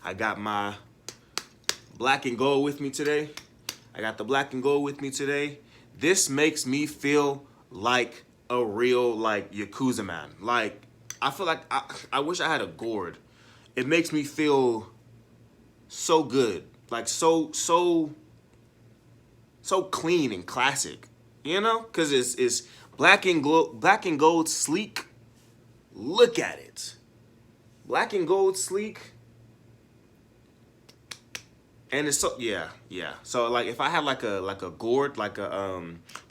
I got my black and gold with me today. I got the black and gold with me today. This makes me feel like a real Yakuza man. Like I feel like I wish I had a gourd. It makes me feel so good. Like so clean and classic. You know? Cause it's black and gold sleek. Look at it. Black and gold sleek. And it's so yeah. So like if I had like a gourd, if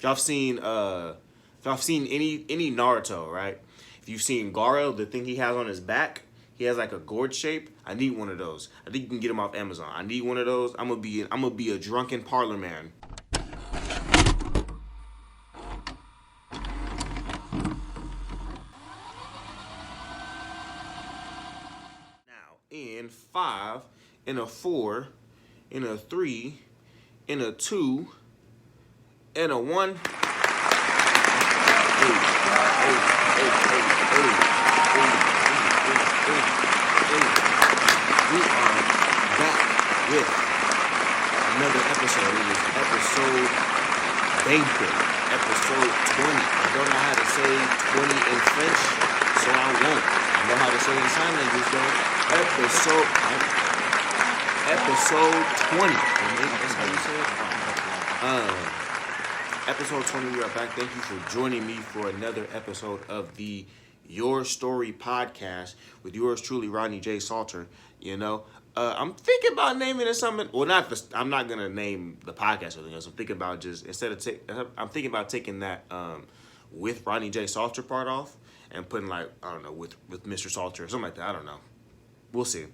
y'all seen any Naruto, right? If you've seen Garo, the thing he has on his back, he has like a gourd shape. I need one of those. I think you can get them off Amazon. I need one of those. I'm gonna be a drunken parlor man. Now in 5, in a 4, in a 3, in a 2, in a 1. Hey, we are back with another episode. It is episode banquet, episode 20. I don't know how to say 20 in French, so I won't. I know how to say it in sign language though. Episode 20. That's how you say it. Episode 20, we are back. Thank you for joining me for another episode of the Your Story podcast with yours truly, Rodney J. Salter. You know, I'm thinking about naming it something. Well, I'm not gonna name the podcast or anything else. I'm thinking about just I'm thinking about taking that with Rodney J. Salter part off and putting I don't know with Mr. Salter or something like that. I don't know. We'll see.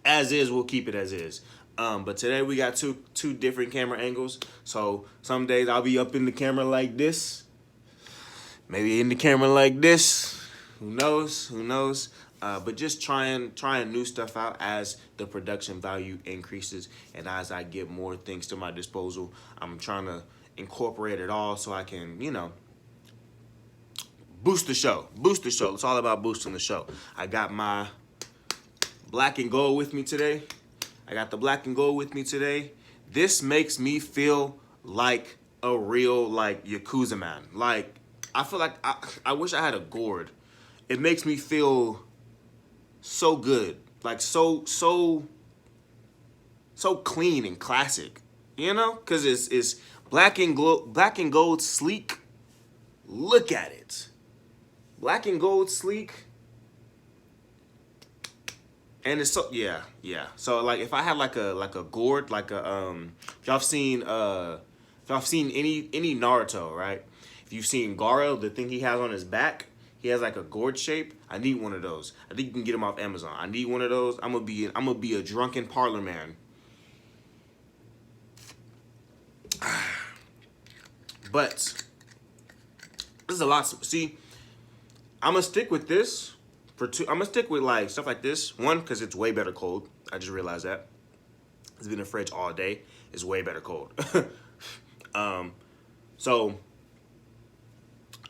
As is, we'll keep it as is. But today we got two different camera angles. So some days I'll be up in the camera like this. Maybe in the camera like this. Who knows? But just trying new stuff out as the production value increases and as I get more things to my disposal. I'm trying to incorporate it all so I can, boost the show. It's all about boosting the show. I got my black and gold with me today. This makes me feel like a real Yakuza man. Like I feel like I wish I had a gourd. It makes me feel so good. Like so clean and classic. You know? Cause it's black and gold sleek. Look at it. Black and gold sleek. And it's so yeah. So like if I had like a gourd, if y'all seen any Naruto, right? If you've seen Garo, the thing he has on his back, he has like a gourd shape. I need one of those. I think you can get them off Amazon. I need one of those. I'm gonna be a drunken parlor man. But this is a lot. See, I'm gonna stick with this. I'm gonna stick with stuff like this. One, because it's way better cold. I just realized that. It's been in the fridge all day. It's way better cold. So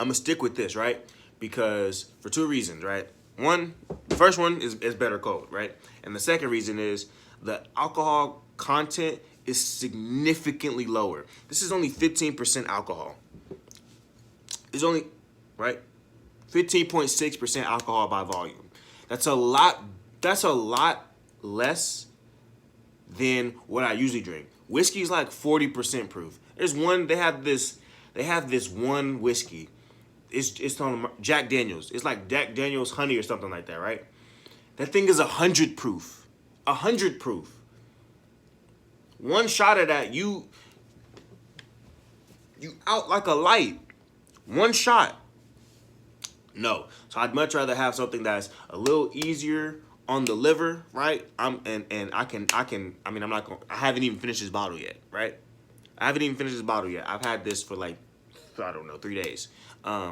I'm gonna stick with this, right? Because for 2 reasons, right? One, the first one is better cold, right? And the second reason is the alcohol content is significantly lower. This is only 15% alcohol. It's only, right? 15.6% alcohol by volume. That's a lot less than what I usually drink. Whiskey is like 40% proof. They have this one whiskey. It's on Jack Daniels. It's like Jack Daniels honey or something like that, right? That thing is 100 proof. 100 proof. One shot of that, you out like a light. One shot. No. So I'd much rather have something that's a little easier on the liver, right? I haven't even finished this bottle yet, right? I've had this for I don't know, 3 days.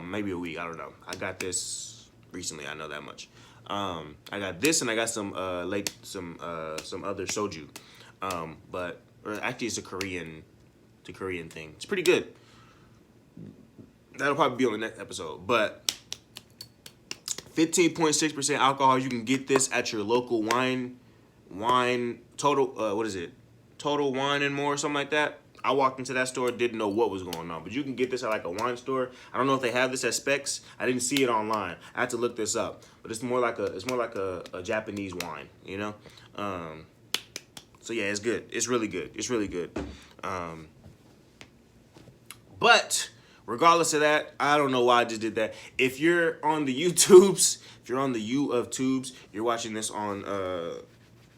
Maybe a week, I don't know. I got this recently, I know that much. I got this and I got some other soju. Actually it's a Korean thing. It's pretty good. That'll probably be on the next episode. But 15.6% alcohol. You can get this at your local wine wine, what is it? Total Wine and More, something like that. I walked into that store, didn't know what was going on, but you can get this at like a wine store. I don't know if they have this at Specs. I didn't see it online. I had to look this up, but it's more like a Japanese wine, you know. So yeah, it's good. It's really good. It's really good. But regardless of that, I don't know why I just did that. If you're on the YouTubes, if you're on the U of Tubes, you're watching this on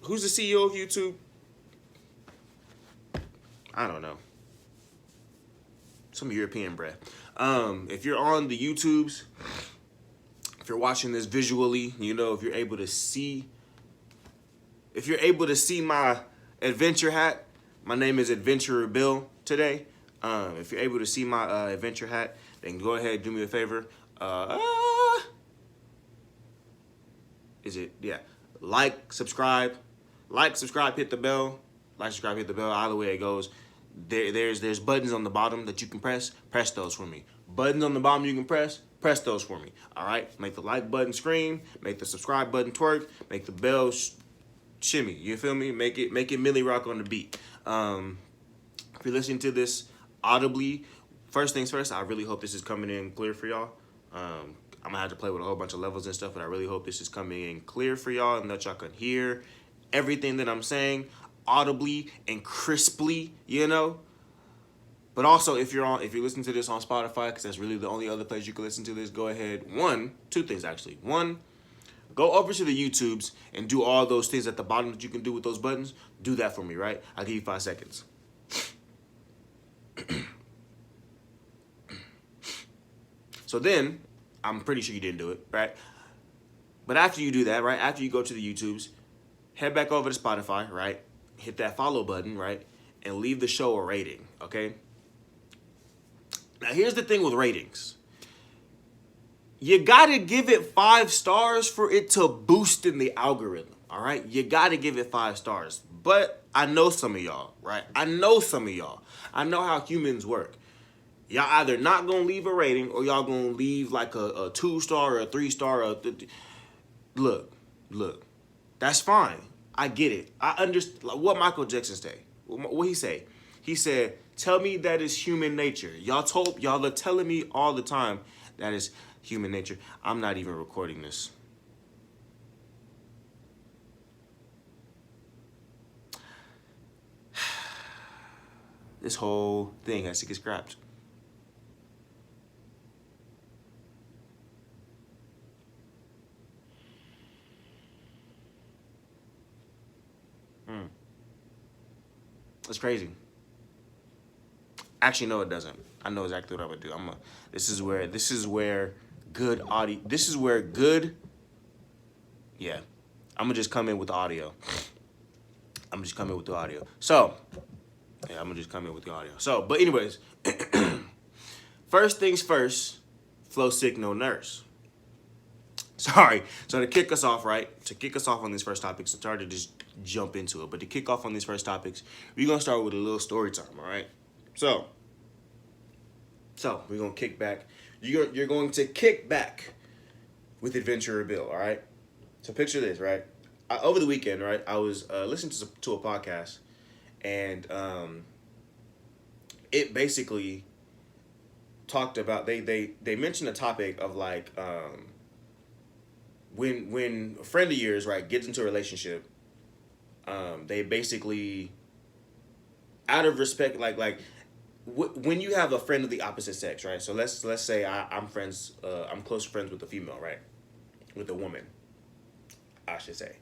who's the CEO of YouTube? I don't know. Some European bread. If you're on the YouTubes, if you're watching this visually, you know, if you're able to see my adventure hat, my name is Adventurer Bill today. If you're able to see my adventure hat, then go ahead, do me a favor. Like, subscribe, hit the bell. Like, subscribe, hit the bell. Either way it goes. There's buttons on the bottom that you can press. Press those for me. Buttons on the bottom you can press. Press those for me. All right. Make the like button scream. Make the subscribe button twerk. Make the bell shimmy. You feel me? Make it Millie Rock on the beat. If you're listening to this audibly, first things first, I really hope this is coming in clear for y'all. I'm gonna have to play with a whole bunch of levels and stuff, but I really hope this is coming in clear for y'all and that y'all can hear everything that I'm saying audibly and crisply, you know. But also, if you're listening to this on Spotify, because that's really the only other place you can listen to this, go ahead. Two things actually. One, go over to the YouTubes and do all those things at the bottom that you can do with those buttons. Do that for me, right? I'll give you 5 seconds. So then, I'm pretty sure you didn't do it, right? But after you do that, right? After you go to the YouTubes, head back over to Spotify, right? Hit that follow button, right? And leave the show a rating, okay? Now, here's the thing with ratings. You gotta give it 5 stars for it to boost in the algorithm, all right? You gotta give it 5 stars. But I know some of y'all, right? I know how humans work. Y'all either not gonna leave a rating or y'all gonna leave like a 2-star or a 3-star. Look. That's fine. I get it. I understand. Like, what Michael Jackson say? What he say? He said, "Tell me that is human nature." Y'all are telling me all the time that is human nature. I'm not even recording this. This whole thing has to get scrapped. It's crazy. Actually, no, it doesn't. I know exactly what I would do. This is where good audio. Yeah. I'm gonna just come in with the audio. So, yeah, I'm gonna just come in with the audio. So, but anyways, first things first. Flow sick, no nurse. Sorry. So to kick us off, right? To kick us off on these first topics, it's hard to just jump into it. But to kick off on these first topics, we're gonna start with a little story time, all right? So we're gonna kick back. You're going to kick back with Adventurer Bill, all right? So picture this, right? Over the weekend, right? I was listening to a podcast, and it basically talked about they mentioned a topic of like when a friend of yours, right, gets into a relationship, they basically, out of respect, like when you have a friend of the opposite sex, right? So let's say I'm close friends with a female, right, with a woman, I should say,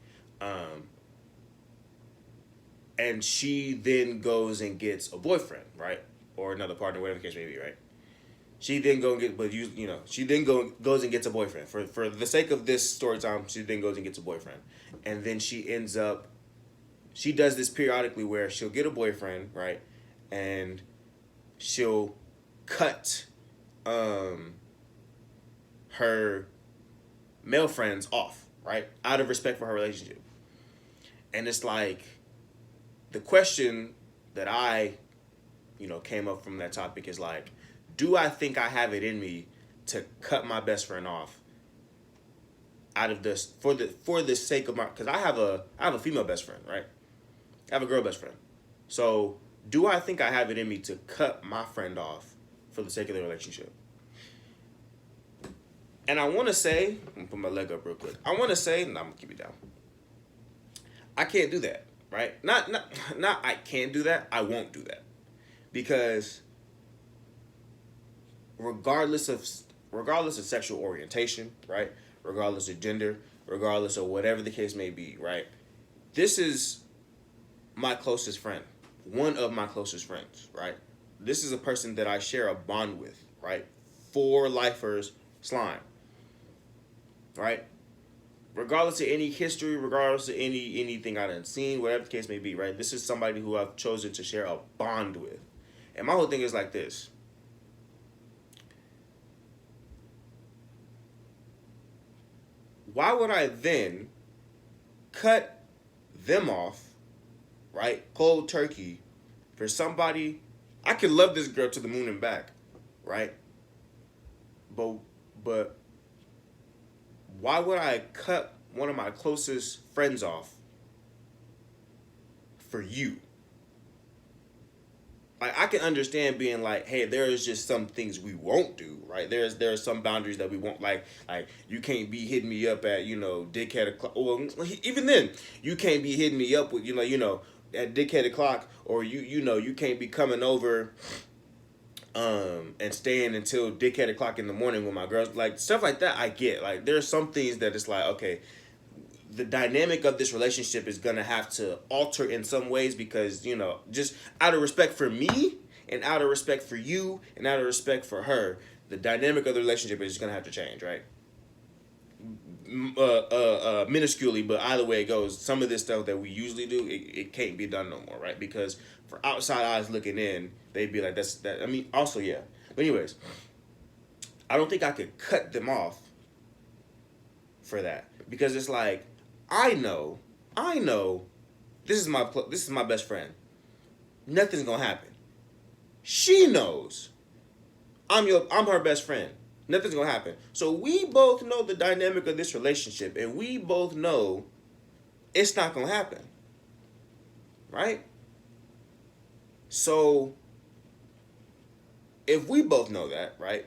and she then goes and gets a boyfriend, right, or another partner, whatever the case may be, right? She then goes and gets a boyfriend. For the sake of this story time, she then goes and gets a boyfriend. And then she does this periodically where she'll get a boyfriend, right? And she'll cut her male friends off, right? Out of respect for her relationship. And it's like, the question that I, came up from that topic is like, do I think I have it in me to cut my best friend off out of this for the sake of because I have a female best friend, right? I have a girl best friend. So do I think I have it in me to cut my friend off for the sake of the relationship? And I want to say, I'm gonna put my leg up real quick. I want to say, no, I'm gonna keep it down. I can't do that, right? Not I can't do that. I won't do that, because regardless of sexual orientation, right? Regardless of gender, regardless of whatever the case may be, right? This is my closest friend, one of my closest friends, right? This is a person that I share a bond with, right? For lifers, slime, right? Regardless of any history, regardless of anything I done seen, whatever the case may be, right? This is somebody who I've chosen to share a bond with. And my whole thing is like this. Why would I then cut them off, right, cold turkey, for somebody? I could love this girl to the moon and back, right? But why would I cut one of my closest friends off for you? Like, I can understand being like, hey, there is just some things we won't do, right? There are some boundaries that we won't, like you can't be hitting me up at, dickhead o'clock. Well, even then, you can't be hitting me up with, at dickhead o'clock, or you can't be coming over and staying until dickhead o'clock in the morning with my girls. Like, stuff like that I get. Like, there are some things that it's like, okay, the dynamic of this relationship is going to have to alter in some ways, because, just out of respect for me and out of respect for you and out of respect for her, the dynamic of the relationship is going to have to change, right? Minusculely, but either way it goes, some of this stuff that we usually do, it can't be done no more, right? Because for outside eyes looking in, they'd be like, also, yeah. But anyways, I don't think I could cut them off for that, because it's like, I know, this is my best friend. Nothing's gonna happen. She knows I'm her best friend. Nothing's gonna happen. So we both know the dynamic of this relationship, and we both know it's not gonna happen, right? So if we both know that, right,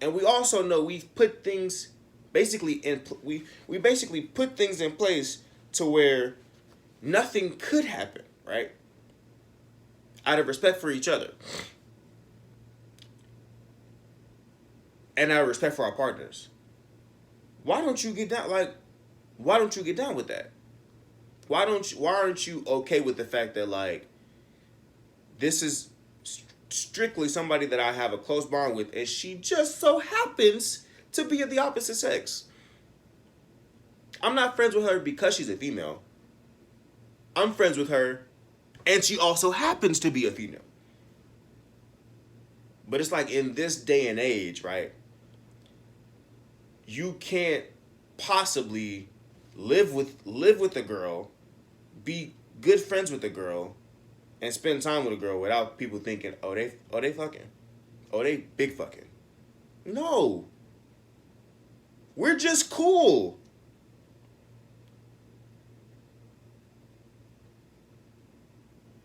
and we also know we've put things we basically put things in place to where nothing could happen, right? Out of respect for each other. And out of respect for our partners. Why don't you get down with that? Why aren't you okay with the fact that, like, this is strictly somebody that I have a close bond with, and she just so happens to be of the opposite sex? I'm not friends with her because she's a female. I'm friends with her, and she also happens to be a female. But it's like, in this day and age, right, you can't possibly live with a girl, be good friends with a girl, and spend time with a girl without people thinking, oh, they fucking. Oh, they big fucking. No. We're just cool.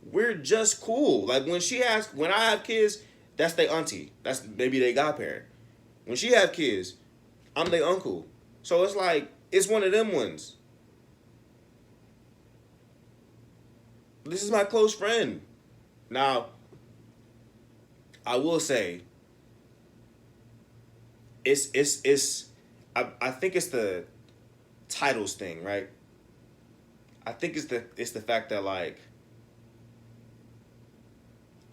We're just cool. Like, when I have kids, that's their auntie. That's maybe their godparent. When she have kids, I'm their uncle. So it's like, it's one of them ones. This is my close friend. Now, I will say, I think it's the titles thing, right? I think it's the fact that, like,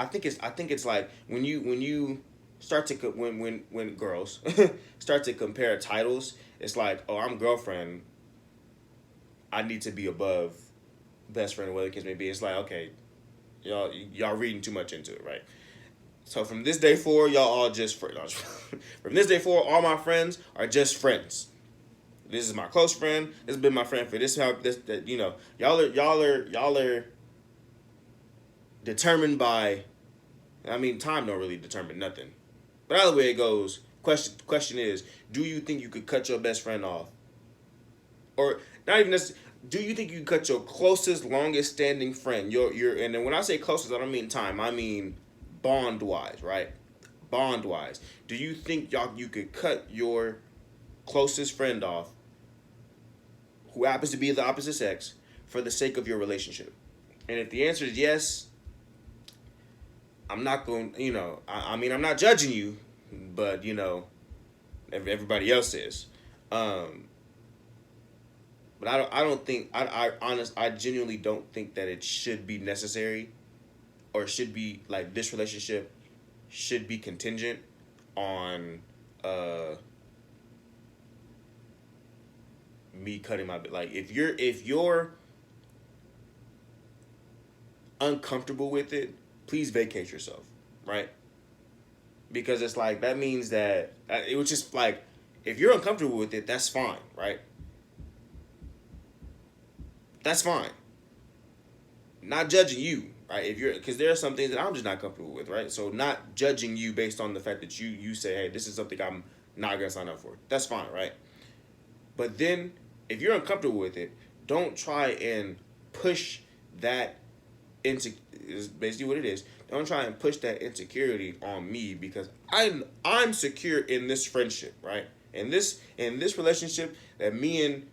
I think it's like when you start to when girls start to compare titles, it's like, oh, I'm girlfriend, I need to be above best friend, or whatever the case may be. It's like, okay, y'all reading too much into it, right? So from this day forward, y'all all just friends. From this day forward, all my friends are just friends. This is my close friend. This has been my friend for y'all are determined by, time don't really determine nothing. But either way it goes, question is, do you think you could cut your best friend off or not even necessarily, do you think you cut your closest, longest standing friend? And then when I say closest, I don't mean time. I mean bond wise, right? Bond wise. Do you think you could cut your closest friend off, who happens to be the opposite sex, for the sake of your relationship? And if the answer is yes, I'm not going, I mean, I'm not judging you, but, everybody else is. But I don't think, I genuinely don't think that it should be necessary, or should be, like, this relationship should be contingent on, me cutting my, like, if you're uncomfortable with it, please vacate yourself, right? Because it's like, that means that it was just like, if you're uncomfortable with it, that's fine, right? That's fine. Not judging you, right? Because there are some things that I'm just not comfortable with, right? So not judging you based on the fact that you say, hey, this is something I'm not gonna sign up for. That's fine, right? But then, if you're uncomfortable with it, don't try and push that into, is basically what it is. Don't try and push that insecurity on me, because I'm secure in this friendship, right? In this relationship that me and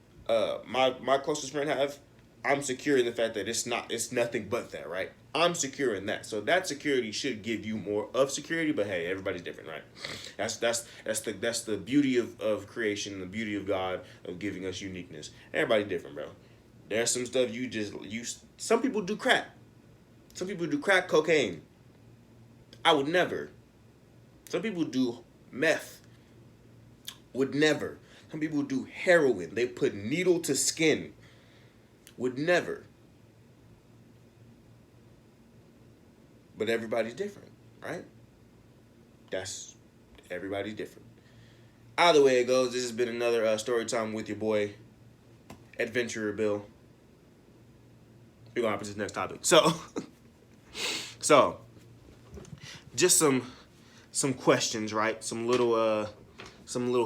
my closest friend have, I'm secure in the fact that it's nothing but that, right? I'm secure in that. So that security should give you more of security, but hey, everybody's different, right? That's the beauty of creation, the beauty of God, of giving us uniqueness. Everybody's different, bro. There's some stuff some people do crack. Some people do crack cocaine. I would never. Some people do meth. Would never. Some people do heroin. They put needle to skin. Would never. But everybody's different, right? Everybody's different. Either way it goes, this has been another story time with your boy, Adventurer Bill. We're going to hop into this next topic. So, just some questions, right? Some little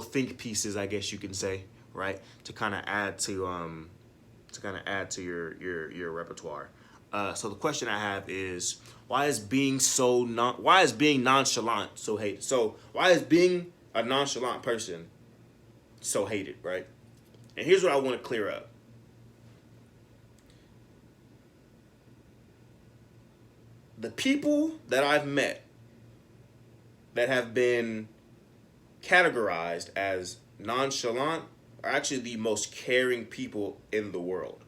think pieces, I guess you can say, right? To kind of add to your repertoire. So the question I have is, why is being nonchalant so hated? So why is being a nonchalant person so hated, right? And here's what I want to clear up. The people that I've met that have been categorized as nonchalant are actually the most caring people in the world,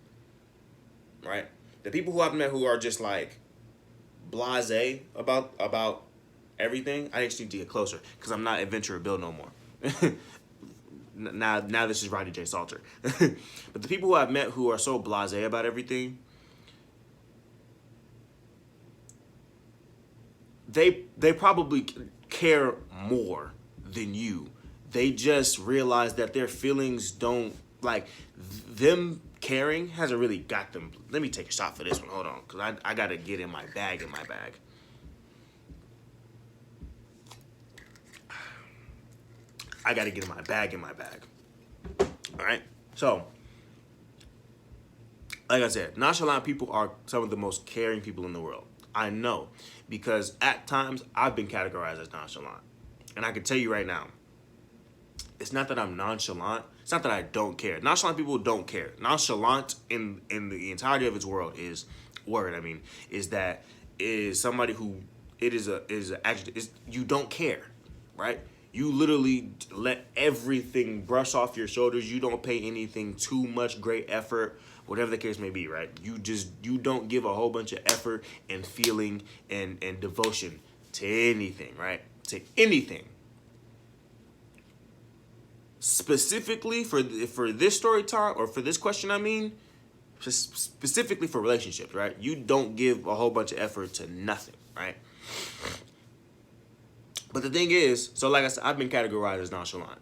right? The people who I've met who are just like blasé about everything, I just need to get closer, because I'm not Adventurer Bill no more. now this is Rodney J. Salter. But the people who I've met who are so blasé about everything, they probably care more than you. They just realize that their feelings don't, like, them caring hasn't really got them. Let me take a shot for this one. Hold on, because I got to get in my bag. I got to get in my bag. All right? So, like I said, nonchalant people are some of the most caring people in the world. I know, because at times I've been categorized as nonchalant. And I can tell you right now, it's not that I'm nonchalant. It's not that I don't care. Nonchalant people don't care. Nonchalant in the entirety of its is somebody who you don't care, right? You literally let everything brush off your shoulders. You don't pay anything too much great effort, whatever the case may be, right? You don't give a whole bunch of effort and feeling and devotion to anything, right? To anything. Specifically for this story time, or for this question, I mean, specifically for relationships, right? You don't give a whole bunch of effort to nothing, right? But the thing is, so like I said, I've been categorized as nonchalant,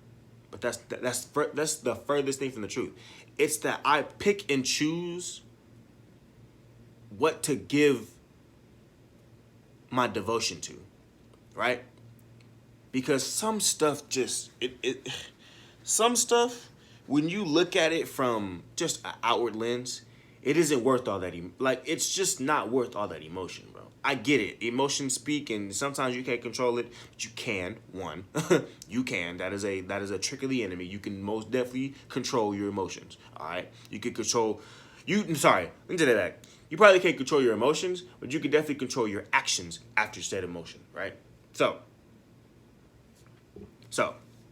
but that's the furthest thing from the truth. It's that I pick and choose what to give my devotion to, right? Because some stuff just some stuff when you look at it from just an outward lens, it isn't worth all that. It's just not worth all that emotion, bro. I get it. Emotions speak, and sometimes you can't control it, but you can. One, you can. That is a trick of the enemy. You can most definitely control your emotions. All right, you can control. I'm sorry. Let me take that back. You probably can't control your emotions, but you can definitely control your actions after said emotion. Right. So,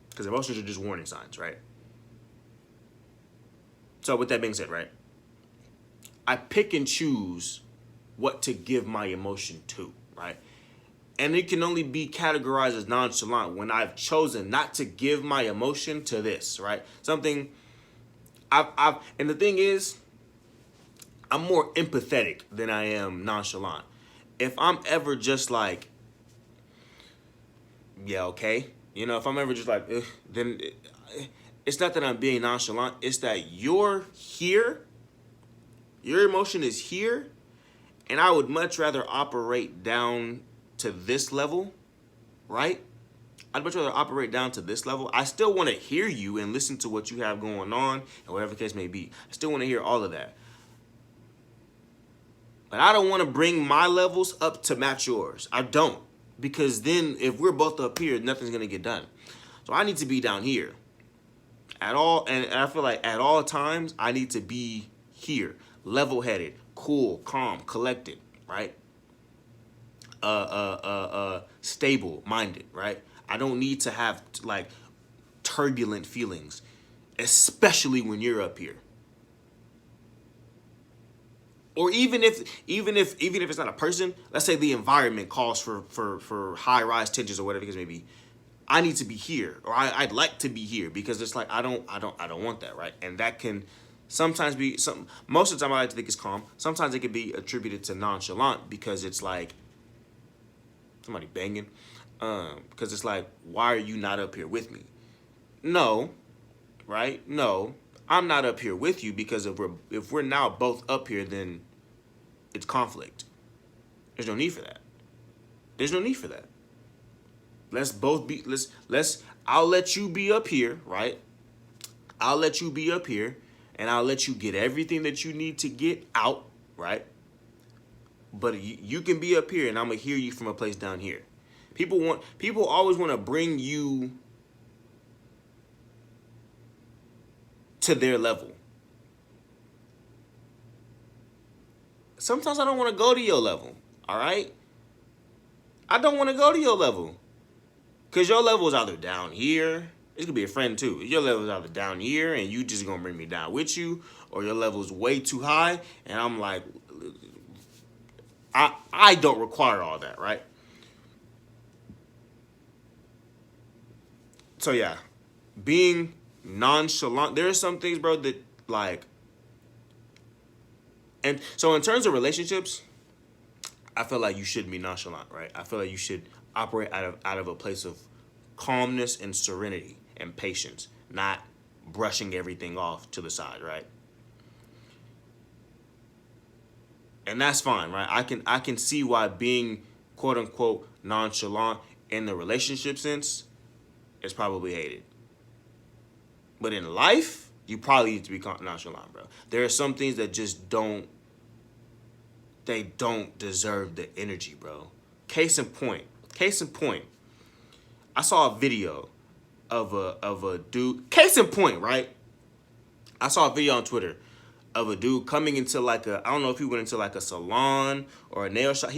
because emotions are just warning signs, right? So with that being said, right, I pick and choose what to give my emotion to, right? And it can only be categorized as nonchalant when I've chosen not to give my emotion to this, right? Something and the thing is, I'm more empathetic than I am nonchalant. If I'm ever just like, yeah, okay, if I'm ever just like, then it's not that I'm being nonchalant. It's that you're here, your emotion is here, and I would much rather operate down to this level, right? I'd much rather operate down to this level. I still want to hear you and listen to what you have going on, and whatever the case may be. I still want to hear all of that. But I don't want to bring my levels up to match yours. I don't. Because then if we're both up here, nothing's going to get done. So I need to be down here. And I feel like at all times, I need to be here. Level-headed, cool, calm, collected, right? Stable-minded, right? I don't need to have like turbulent feelings, especially when you're up here. Or even if it's not a person, let's say the environment calls for high-rise tensions or whatever the case may be, I need to be here, or I'd like to be here, because it's like I don't want that, right? And that can sometimes be some. Most of the time, I like to think it's calm. Sometimes it can be attributed to nonchalant, because it's like somebody banging, because it's like, why are you not up here with me? No, right? No, I'm not up here with you, because if we're now both up here, then it's conflict. There's no need for that. There's no need for that. Let's both be, I'll let you be up here, right? I'll let you be up here, and I'll let you get everything that you need to get out, right? But you can be up here, and I'm going to hear you from a place down here. People always want to bring you to their level. Sometimes I don't want to go to your level, all right? I don't want to go to your level. Because your level is either down here. It could be a friend too. Your level is either down here and you just going to bring me down with you. Or your level is way too high. And I'm like, I don't require all that, right? So yeah, being nonchalant. There are some things, bro, that like. And so in terms of relationships, I feel like you shouldn't be nonchalant, right? I feel like you should operate out of a place of calmness and serenity and patience, not brushing everything off to the side, right? And that's fine, right? I can see why being quote unquote nonchalant in the relationship sense is probably hated. But in life, you probably need to be nonchalant, bro. There are some things that just don't deserve the energy, bro. Case in point. I saw a video of a dude. Case in point, right? I saw a video on Twitter of a dude coming into like I don't know if he went into like a salon or a nail shop.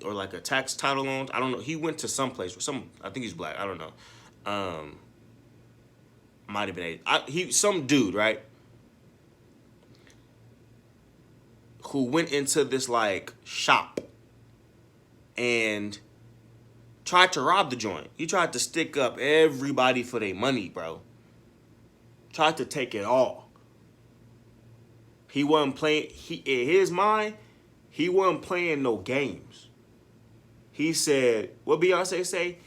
Or like a tax title loan. I don't know. He went to some place I think he's black. I don't know. Might have been some dude, right? Who went into this like shop and tried to rob the joint. He tried to stick up everybody for their money, bro. Tried to take it all. He wasn't playing. In his mind, he wasn't playing no games. He said, what Beyonce say?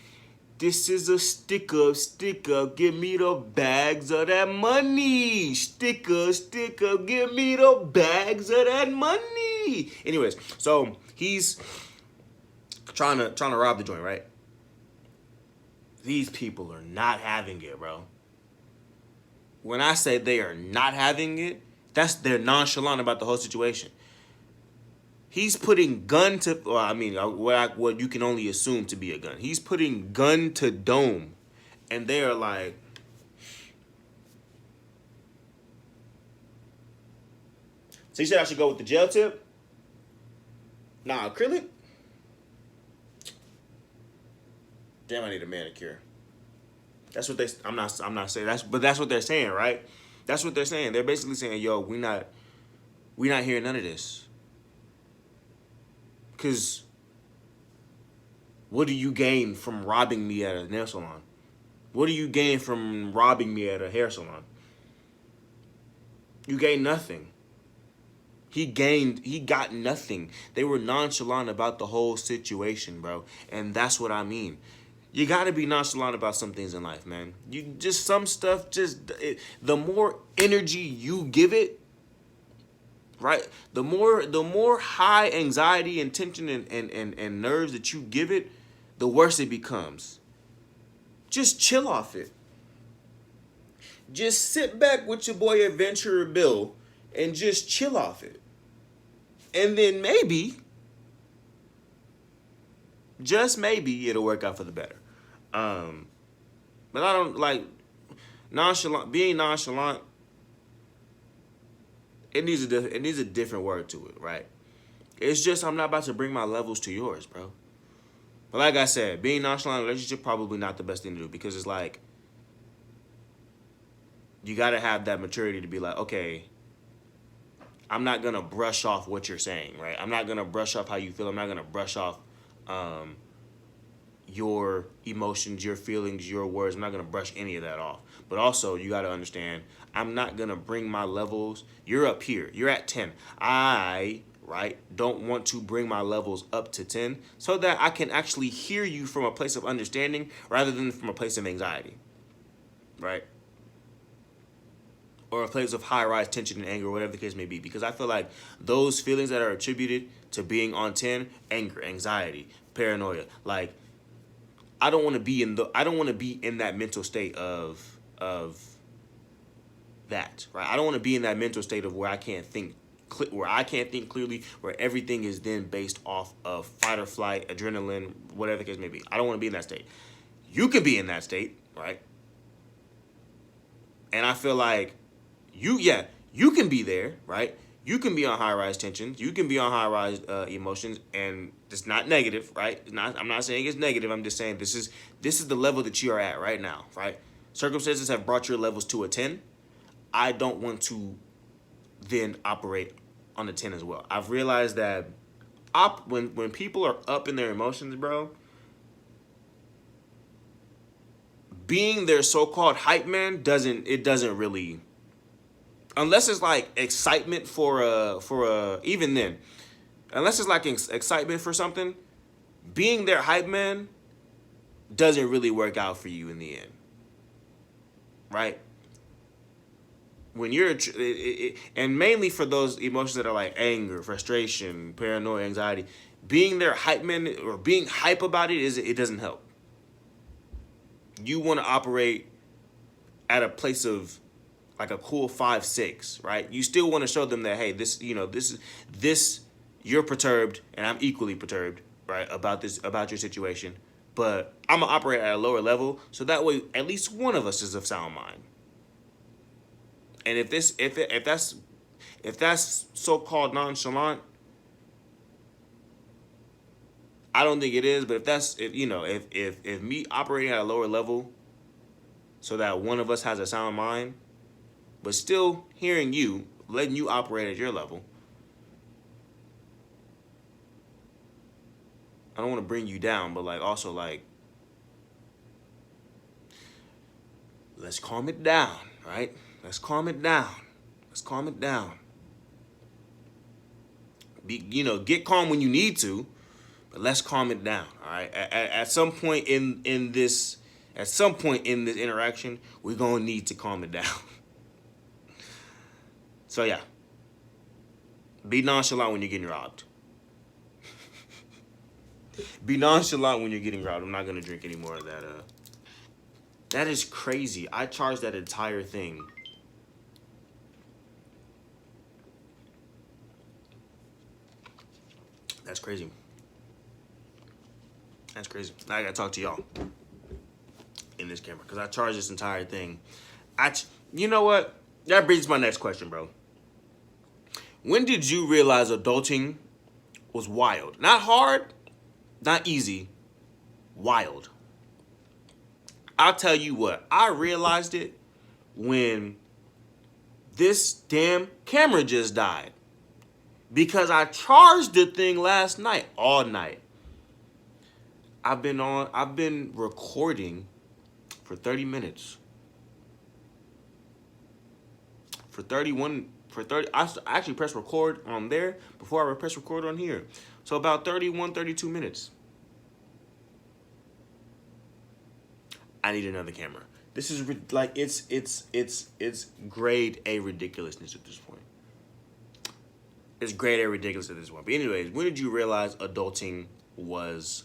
This is a stick up, give me the bags of that money. Stick up, give me the bags of that money. Anyways, so he's trying to rob the joint, right? These people are not having it, bro. when I say they are not having it, they're nonchalant about the whole situation. He's putting gun to, well, I mean, what you can only assume to be a gun. He's putting gun to dome, and they are like, so you said I should go with the gel tip? Nah, acrylic? Damn, I need a manicure. That's what I'm not saying but that's what they're saying, right? That's what they're saying. They're basically saying, yo, we not hearing none of this. Cause what do you gain from robbing me at a nail salon? What do you gain from robbing me at a hair salon? You gain nothing. He got nothing. They were nonchalant about the whole situation, bro. And that's what I mean. You gotta be nonchalant about some things in life, man. You just, some stuff, the more energy you give it, right? The more high anxiety and tension and nerves that you give it, the worse it becomes. Just chill off it. Just sit back with your boy Adventurer Bill and just chill off it. And then maybe, just maybe, it'll work out for the better. But I don't like being nonchalant. It needs a different word to it, right? It's just, I'm not about to bring my levels to yours, bro. But like I said, being nonchalant in a relationship probably not the best thing to do, because it's like, you got to have that maturity to be like, okay, I'm not going to brush off what you're saying, right? I'm not going to brush off how you feel. I'm not going to brush off your emotions, your feelings, your words. I'm not going to brush any of that off. But also, you got to understand, I'm not going to bring my levels. You're up here. You're at 10. Don't want to bring my levels up to 10 so that I can actually hear you from a place of understanding rather than from a place of anxiety, right? Or a place of high-rise tension and anger, whatever the case may be. Because I feel like those feelings that are attributed to being on 10, anger, anxiety, paranoia, like, I don't want to be in that mental state of that, right? I don't want to be in that mental state of where I can't think clearly, where everything is then based off of fight or flight, adrenaline, whatever the case may be. I don't want to be in that state. You can be in that state, right? And I feel like you can be there, right? You can be on high-rise tensions. You can be on high-rise emotions, and it's not negative, right? I'm not saying it's negative. I'm just saying this is the level that you are at right now, right? Circumstances have brought your levels to a 10. I don't want to then operate on a 10 as well. I've realized that when people are up in their emotions, bro, being their so-called hype man doesn't really, unless it's like excitement even then, unless it's like excitement for something, being their hype man doesn't really work out for you in the end, right? When you're, and mainly for those emotions that are like anger, frustration, paranoia, anxiety, being their hype man or being hype about it doesn't help. You want to operate at a place of like a cool 5, 6, right? You still want to show them that, hey, this, you're perturbed and I'm equally perturbed, right, about your situation. But I'm gonna operate at a lower level, so that way at least one of us is of sound mind. And if that's so-called nonchalant, I don't think it is. But if me operating at a lower level, so that one of us has a sound mind, but still hearing you, letting you operate at your level, I don't want to bring you down, but like also like, let's calm it down, right? Let's calm it down. Let's calm it down. Get calm when you need to, but let's calm it down. All right. At some point in this interaction, we're gonna need to calm it down. So yeah, be nonchalant when you're getting robbed. Be nonchalant when you're getting robbed. I'm not gonna drink any more of that. That is crazy. I charged that entire thing That's crazy. That's crazy. Now I gotta talk to y'all in this camera because I charged this entire thing. You know what? That brings my next question, bro. When did you realize adulting was wild? Not hard, not easy, wild. I'll tell you what, I realized it when this damn camera just died. Because I charged the thing last night, all night. I've been recording for 30 minutes. I actually pressed record on there before I press record on here. So about 31, 32 minutes. I need another camera. This is like, it's grade A ridiculousness at this point. It's grade A ridiculous at this point. But anyways, when did you realize adulting was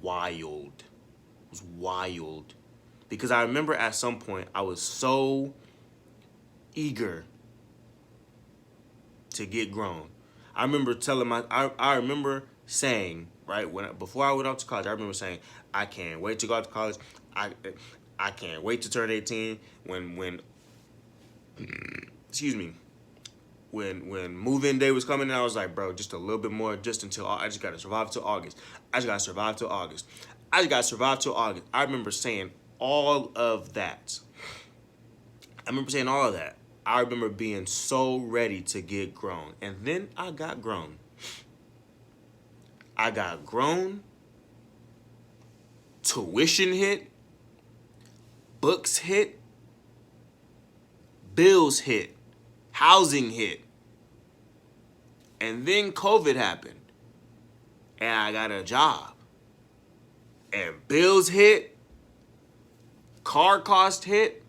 wild? It was wild. Because I remember at some point I was so eager to get grown. I remember I remember saying, right, before I went out to college, I remember saying, I can't wait to go out to college. I can't wait to turn 18 when excuse me. When move-in day was coming, and I was like, bro, just a little bit more, just until I just gotta survive till August. I just gotta survive till August. I remember saying all of that. I remember being so ready to get grown. And then I got grown. Tuition hit. Books hit. Bills hit. Housing hit. And then COVID happened. And I got a job. And bills hit. Car cost hit.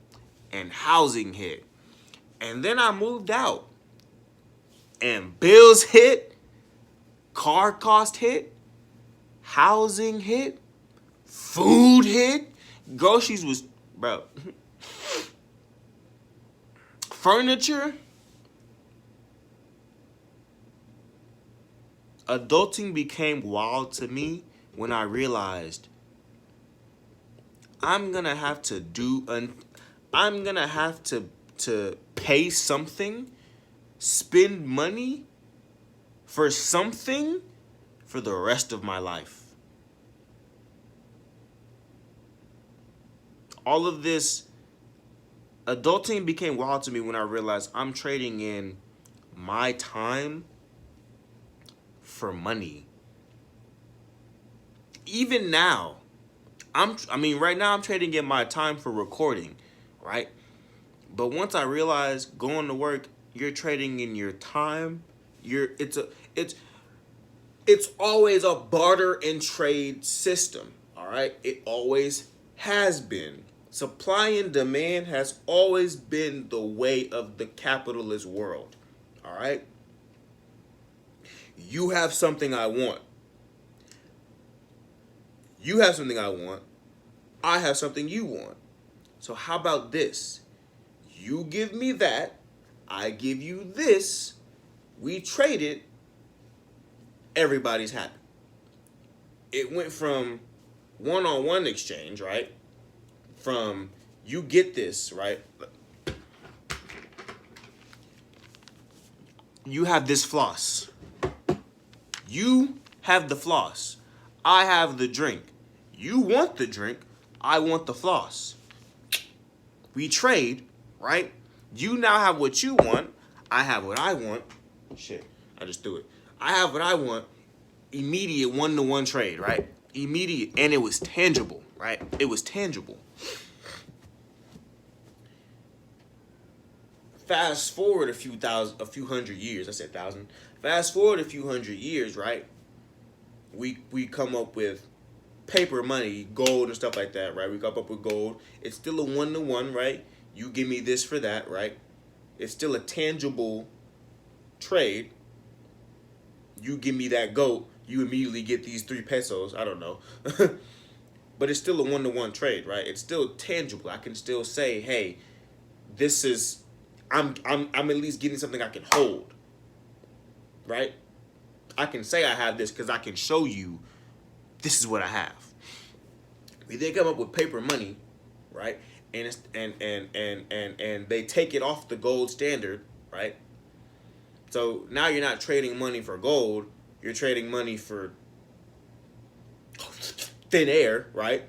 And housing hit. And then I moved out. And bills hit. Car cost hit. Housing hit. Food hit. Groceries was, bro. Furniture. Adulting became wild to me when I realized I'm gonna have to pay something, spend money for something for the rest of my life. All of this adulting became wild to me when I realized I'm trading in my time for money. Even now, right now I'm trading in my time for recording, right? But once I realized going to work, you're trading in your time. It's always a barter and trade system, all right? It always has been. Supply and demand has always been the way of the capitalist world, all right? You have something I want. You have something I want. I have something you want. So how about this? You give me that. I give you this. We trade it. Everybody's happy. It went from one-on-one exchange, right? From you get this, right? You have this floss. You have the floss. I have the drink. You want the drink. I want the floss. We trade, right? You now have what you want. I have what I want. Shit, I just threw it. I have what I want. Immediate one-to-one trade, right? Immediate. And it was tangible, right? It was tangible. Fast forward a few hundred years. I said thousand. Fast forward a few hundred years, right? We come up with paper money, gold and stuff like that, right? We come up with gold. It's still a one-to-one, right? You give me this for that, right? It's still a tangible trade. You give me that goat, you immediately get these 3 pesos. I don't know. But it's still a one-to-one trade, right? It's still tangible. I can still say, hey, this is I'm at least getting something I can hold. right? I can say I have this because I can show you this is what I have. We then come up with paper money, right? And it's, and they take it off the gold standard, right? So now you're not trading money for gold, you're trading money for thin air, right?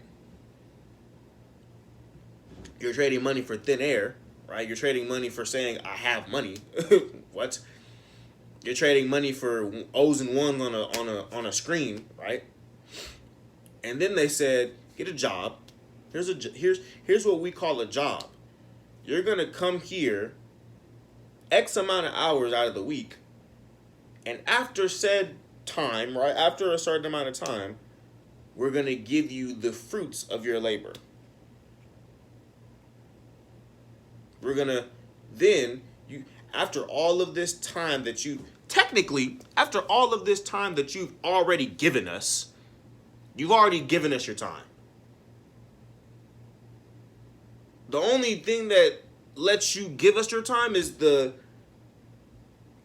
You're trading money for thin air, right? You're trading money for saying I have money. What? You're trading money for O's and ones on a screen, right? And then they said, get a job. Here's what we call a job. You're gonna come here X amount of hours out of the week, and after said time, right? After a certain amount of time, we're gonna give you the fruits of your labor. We're gonna then after all of this time that after all of this time that you've already given us, you've already given us your time. The only thing that lets you give us your time is the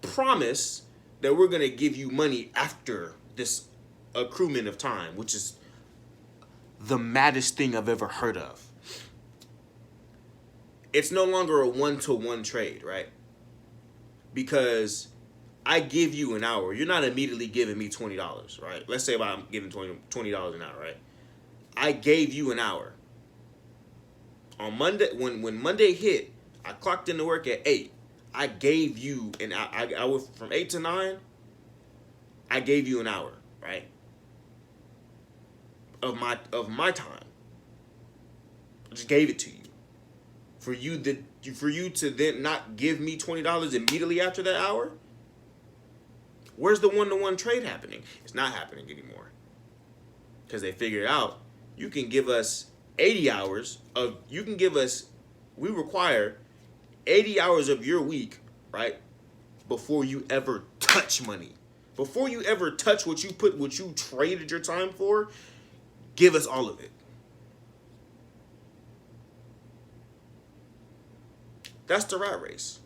promise that we're going to give you money after this accruement of time, which is the maddest thing I've ever heard of. It's no longer a one-to-one trade, right? Because I give you an hour. You're not immediately giving me $20, right? Let's say I'm giving $20 an hour, right? I gave you an hour. On Monday, when Monday hit, I clocked into work at 8. I gave you I was from 8 to 9. I gave you an hour, right? Of my time. I just gave it to you. For you to then not give me $20 immediately after that hour? Where's the one-to-one trade happening? It's not happening anymore. Because they figured out you can give us 80 hours of, we require 80 hours of your week, right? Before you ever touch money. Before you ever touch what you traded your time for, give us all of it. That's the rat race.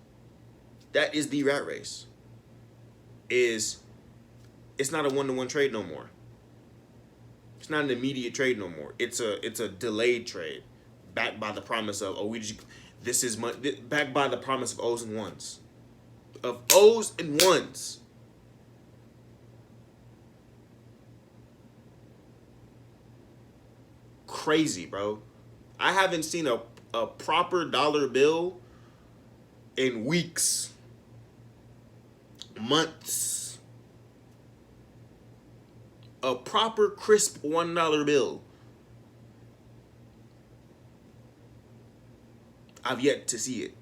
That is the rat race. It's not a one-to-one trade no more. It's not an immediate trade no more. It's a delayed trade, backed by the promise of backed by the promise of O's and ones, Crazy, bro. I haven't seen a proper dollar bill in weeks, months. A proper crisp $1 bill. I've yet to see it.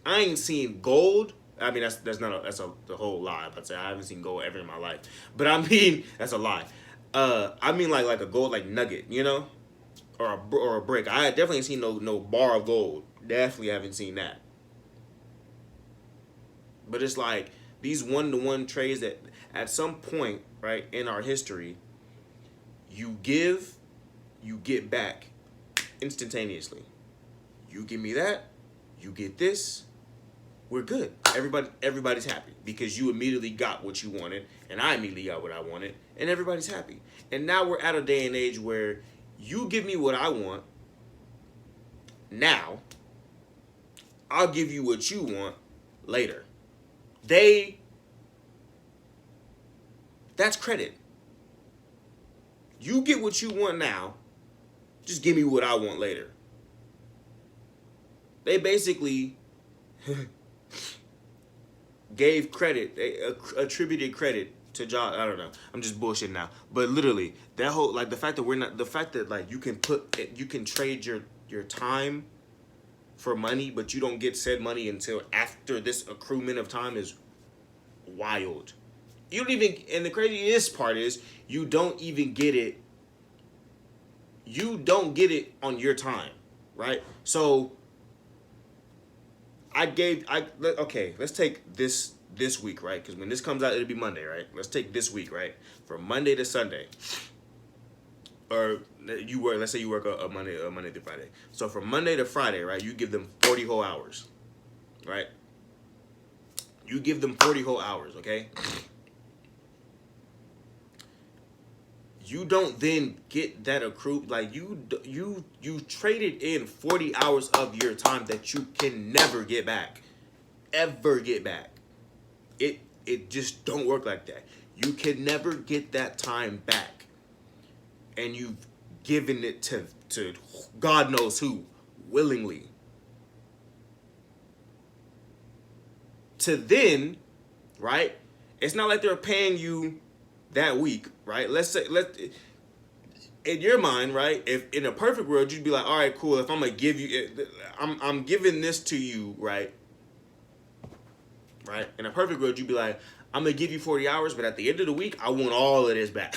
I ain't seen gold. I mean, that's the whole lie. I'd say I haven't seen gold ever in my life. But I mean, that's a lie. I mean like a gold like nugget, you know, or a brick. I definitely ain't seen no bar of gold. Definitely haven't seen that. But it's like these one-to-one trades that at some point, right, in our history, you give, you get back instantaneously. You give me that, you get this, we're good. Everybody's happy because you immediately got what you wanted, and I immediately got what I wanted, and everybody's happy. And now we're at a day and age where you give me what I want now, I'll give you what you want later. That's credit. You get what you want now, just give me what I want later. They basically gave credit, they attributed credit to job. I don't know. I'm just bullshitting now. But literally, that whole, like, the fact that like you can trade your time for money, but you don't get said money until after this accruement of time is wild. You don't even, and the craziest part is you don't even get it. You don't get it on your time, right? So okay, let's take this week, right? Because when this comes out, it'll be Monday, right? Let's take this week, right? From Monday to Sunday. or you work. Let's say you work a Monday through Friday. So from Monday to Friday, right? You give them 40 whole hours, right? You give them 40 whole hours, okay? You don't then get that accrued, like you traded in 40 hours of your time that you can never get back, ever get back. It just don't work like that. You can never get that time back, and you've given it to God knows who willingly. To then, right? It's not like they're paying you that week, right? In your mind, right? If in a perfect world, you'd be like, all right, cool. If I'm gonna give you, I'm giving this to you, right? Right? In a perfect world, you'd be like, I'm gonna give you 40 hours, but at the end of the week, I want all of this back.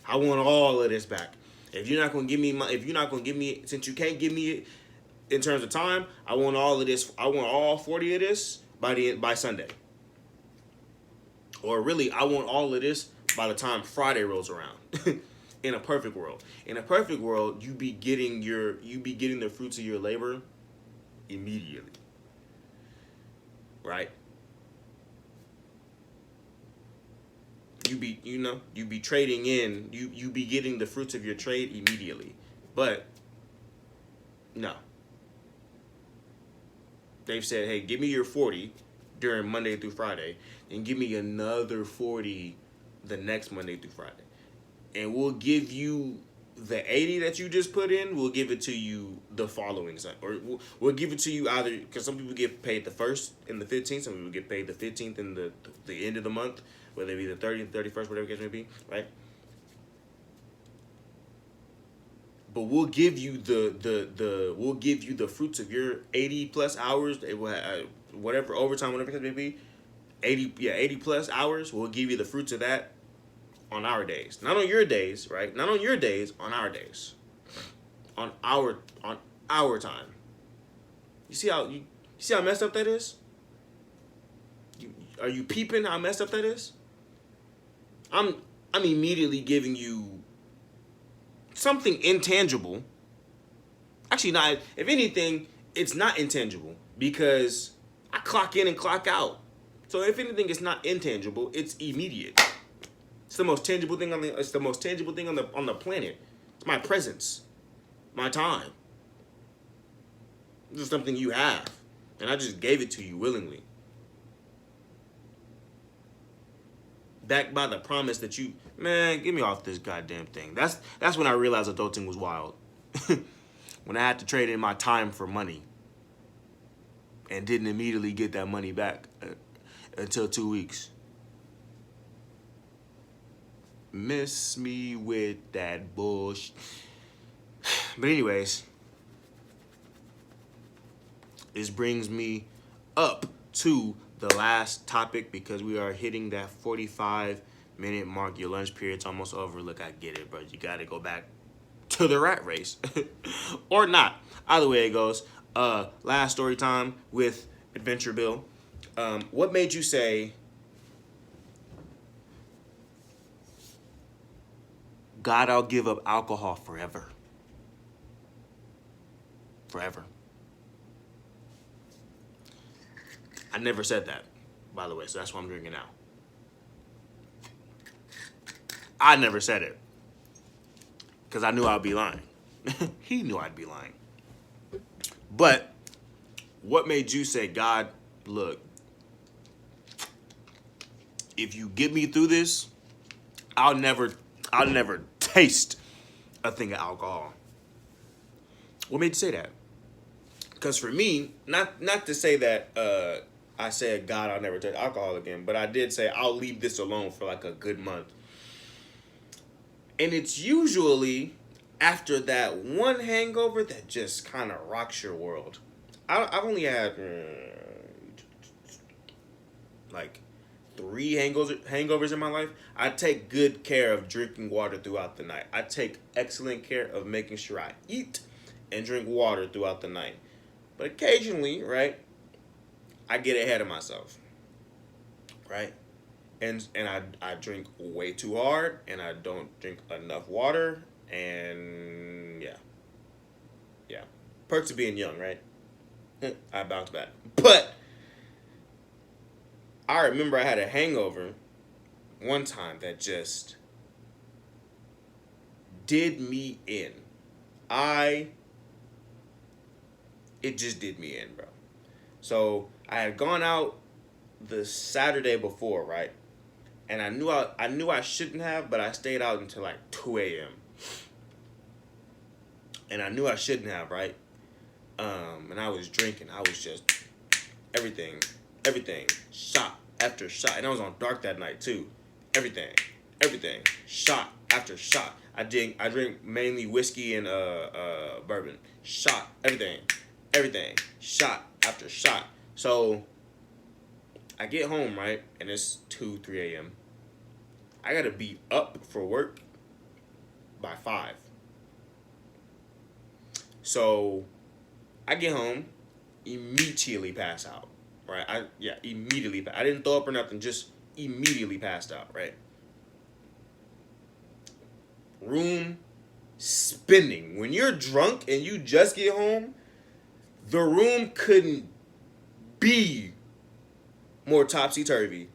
I want all of this back. If you're not gonna give me, since you can't give me it in terms of time, I want all of this. I want all 40 of this by Sunday. Or really, I want all of this by the time Friday rolls around. In a perfect world. In a perfect world, you be getting the fruits of your labor immediately. Right? You be trading in, you be getting the fruits of your trade immediately. But no. They've said, hey, give me your 40 during Monday through Friday, and give me another 40 the next Monday through Friday. And we'll give you the 80 that you just put in, we'll give it to you the following Sunday. Or we'll give it to you either, because some people get paid the 1st and the 15th, some people get paid the 15th and the end of the month, whether it be the 30th, 31st, whatever the case may be, right? But we'll give you the fruits of your 80 plus hours, whatever overtime, whatever the case may be, 80 plus hours. We'll give you the fruits of that on our days, not on your days, right? Not on your days, on our days, on our time. You see how messed up that is? Are you peeping how messed up that is? I'm immediately giving you something intangible. Actually, not. If anything, it's not intangible because I clock in and clock out. So if anything, it's not intangible. It's immediate. It's the most tangible thing on the planet. It's my presence, my time. This is something you have, and I just gave it to you willingly. Backed by the promise that you, man, get me off this goddamn thing. That's when I realized adulting was wild. When I had to trade in my time for money and didn't immediately get that money back until 2 weeks. Miss me with that bullshit. But anyways, this brings me up to the last topic because we are hitting that 45-minute mark. Your lunch period's almost over. Look, I get it, bro. You got to go back to the rat race. Or not. Either way it goes. Last story time with Adventure Bill. What made you say, God, I'll give up alcohol forever? Forever. I never said that, by the way, so that's why I'm drinking now. I never said it because I knew I'd be lying. He knew I'd be lying. But what made you say, God, look, if you get me through this, I'll never taste a thing of alcohol? What made you say that? Because for me, not to say that I said, God, I'll never touch alcohol again, but I did say I'll leave this alone for like a good month. And it's usually after that one hangover that just kind of rocks your world. I've only had like 3 hangovers in my life. I take good care of drinking water throughout the night. I take excellent care of making sure I eat and drink water throughout the night. But occasionally, right, I get ahead of myself, right? And I drink way too hard, and I don't drink enough water, And yeah. Perks of being young, right? I bounced back. But I remember I had a hangover one time that just did me in. It just did me in, bro. So I had gone out the Saturday before, right? And I knew I shouldn't have, but I stayed out until like 2 a.m. And I knew I shouldn't have, right? And I was drinking. I was just everything, shot after shot. And I was on dark that night too. Everything, shot after shot. I drink mainly whiskey and bourbon. Shot, everything, shot after shot. So I get home, right, and it's 2-3 a.m. I gotta be up for work by 5. So I get home, immediately pass out, right? Immediately. I didn't throw up or nothing, just immediately passed out, right? Room spinning. When you're drunk and you just get home, the room couldn't be more topsy-turvy.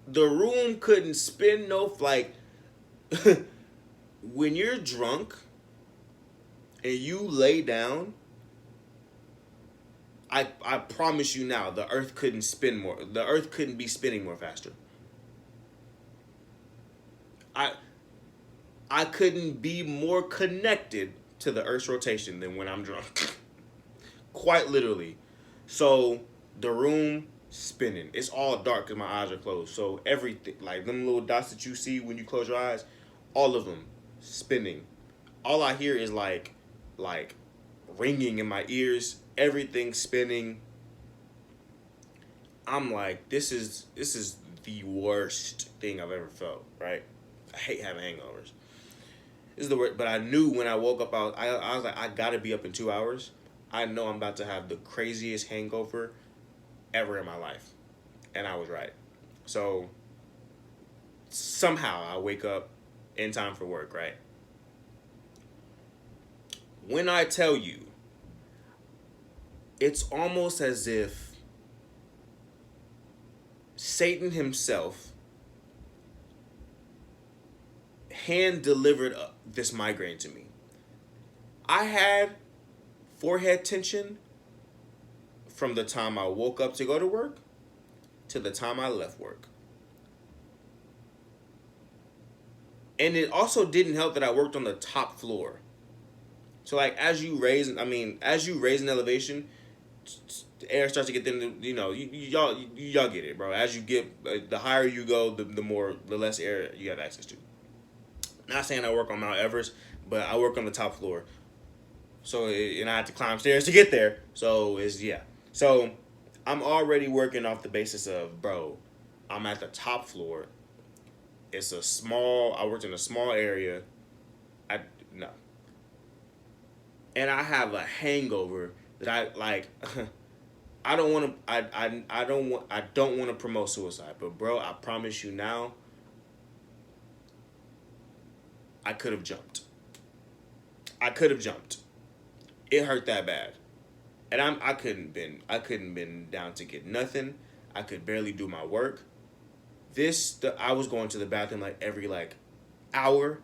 The room couldn't spin like when you're drunk and you lay down, I promise you now, the earth couldn't spin more. The earth couldn't be spinning more faster. I couldn't be more connected to the earth's rotation than when I'm drunk. Quite literally. So the room spinning. It's all dark because my eyes are closed. So everything, like them little dots that you see when you close your eyes, all of them spinning. All I hear is like ringing in my ears. Everything spinning. I'm like, this is the worst thing I've ever felt. Right? I hate having hangovers. This is the worst. But I knew when I woke up, I was like, I gotta be up in 2 hours. I know I'm about to have the craziest hangover ever in my life. And I was right. So somehow I wake up in time for work, right? When I tell you, it's almost as if Satan himself hand delivered this migraine to me. I had forehead tension from the time I woke up to go to work to the time I left work. And it also didn't help that I worked on the top floor. So like as you raise in elevation, the air starts to get them. Y'all get it, bro. As you get the higher you go, the less air you have access to. Not saying I work on Mount Everest, but I work on the top floor. So and I have to climb stairs to get there. So So I'm already working off the basis of, bro, I'm at the top floor. I worked in a small area. No. And I have a hangover that I don't want to promote suicide, but bro, I promise you now, I could have jumped. It hurt that bad. And I couldn't been down to get nothing. I could barely do my work. I was going to the bathroom like every hour.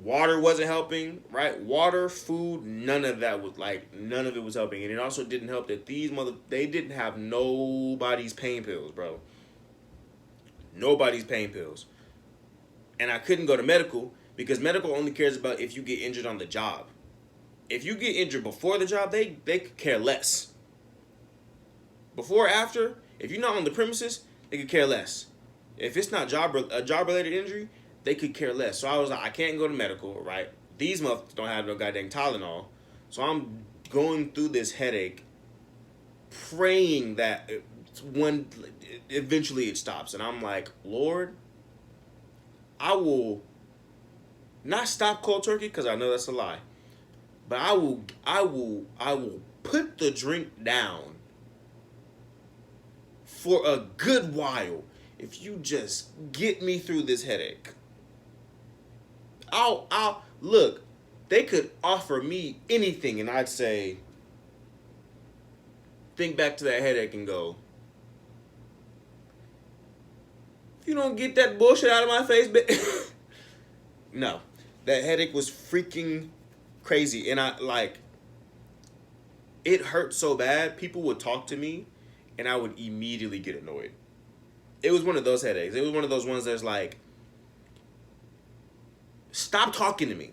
Water wasn't helping, right? Water, food, none of it was helping. And it also didn't help that they didn't have nobody's pain pills, bro. Nobody's pain pills. And I couldn't go to medical because medical only cares about if you get injured on the job. If you get injured before the job, they could care less. Before or after, if you're not on the premises, they could care less. If it's not a job-related injury, they could care less. So I was like, I can't go to medical, right? These motherfuckers don't have no goddamn Tylenol. So I'm going through this headache, praying that eventually it stops. And I'm like, Lord, I will not stop cold turkey because I know that's a lie. But I will put the drink down for a good while if you just get me through this headache. I'll look. They could offer me anything, and I'd say, think back to that headache and go, if you don't get that bullshit out of my face, bitch. No, that headache was freaking crazy, and it hurt so bad. People would talk to me, and I would immediately get annoyed. It was one of those headaches. It was one of those ones that's like, stop talking to me.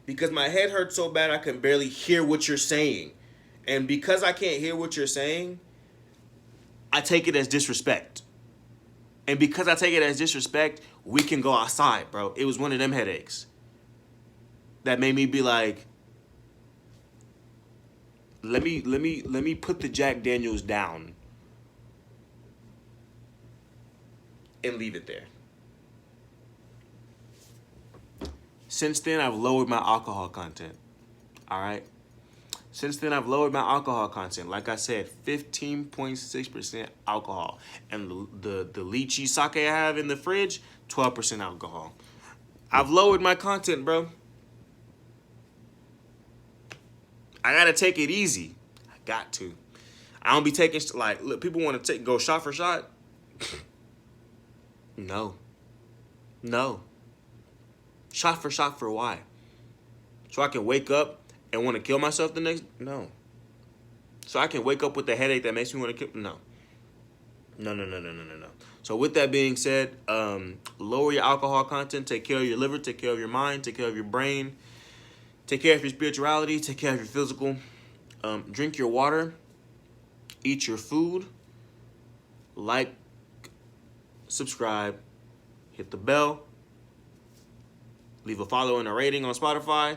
Because my head hurts so bad I can barely hear what you're saying. And because I can't hear what you're saying, I take it as disrespect. And because I take it as disrespect, we can go outside, bro. It was one of them headaches that made me be like, let me put the Jack Daniels down and leave it there. Since then, I've lowered my alcohol content. All right? Since then, I've lowered my alcohol content. Like I said, 15.6% alcohol. And the lychee sake I have in the fridge, 12% alcohol. I've lowered my content, bro. I gotta take it easy. I got to. I don't be taking, like, look, people want to go shot for shot. No. Shot for why? So I can wake up and want to kill myself the next? No. So I can wake up with the headache that makes me want to kill? No. So with that being said, lower your alcohol content, take care of your liver, take care of your mind, take care of your brain, take care of your spirituality, take care of your physical. Drink your water, eat your food, like, subscribe, hit the bell, leave a follow and a rating on Spotify.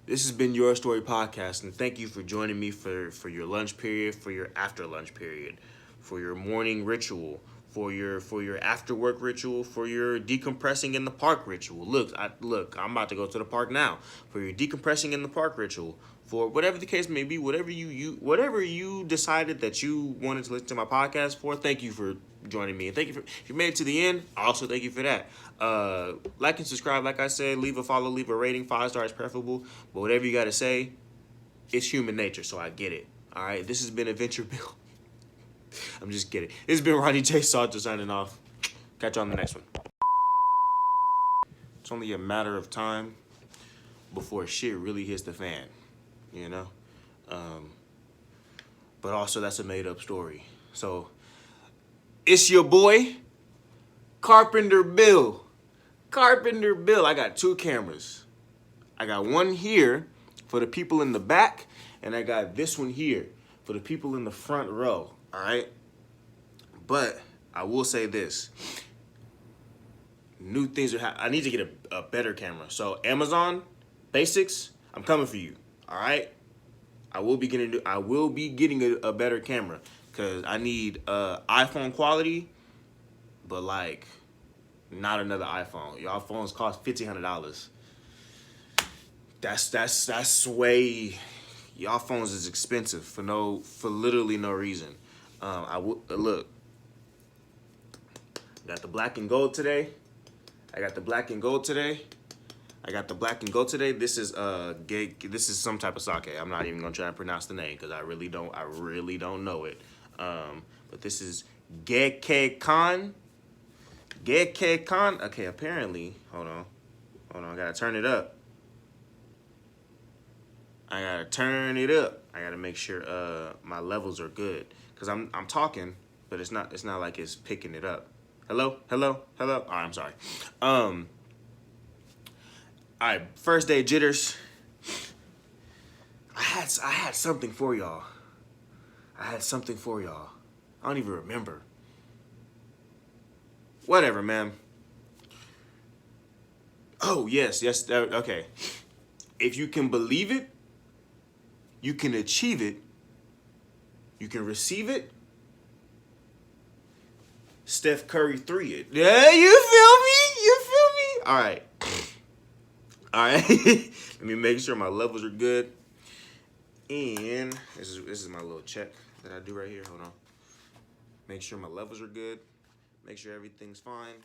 This has been Your Story Podcast, and thank you for joining me for your lunch period, for your after lunch period, for your morning ritual, for your after work ritual, for your decompressing in the park ritual. Look, I'm about to go to the park now. For your decompressing in the park ritual, for whatever the case may be, whatever you decided that you wanted to listen to my podcast for, thank you for joining me. And thank you if you made it to the end, also thank you for that. Like and subscribe, like I said, leave a follow, leave a rating, 5 stars preferable. But whatever you gotta say, it's human nature, so I get it. All right, this has been Adventure Bill. I'm just kidding. This has been Rodney J. Salter signing off. Catch you on the next one. It's only a matter of time before shit really hits the fan, you know? But also, that's a made-up story. So, it's your boy, Carpenter Bill. Carpenter Bill. I got 2 cameras. I got one here for the people in the back, and I got this one here for the people in the front row. All right? But I will say this. New things are happening. I need to get a better camera. So Amazon Basics, I'm coming for you. All right? I will be getting a better camera because I need iPhone quality, but like not another iPhone. Y'all phones cost $1,500. That's way. Y'all phones is expensive for literally no reason. Look. Got the black and gold today. This is This is some type of sake. I'm not even gonna try to pronounce the name because I really don't know it. But this is Gekkeikan. Okay, apparently, hold on. I gotta turn it up. I gotta make sure my levels are good because I'm talking, but it's not like it's picking it up. Hello. All right, I'm sorry. All right, first day jitters. I had something for y'all. I don't even remember. Whatever, man. Oh, yes, okay. If you can believe it, you can achieve it, you can receive it. Steph Curry 3 it. Yeah, you feel me? All right. Let me make sure my levels are good. And this is my little check that I do right here. Hold on. Make sure my levels are good. Make sure everything's fine.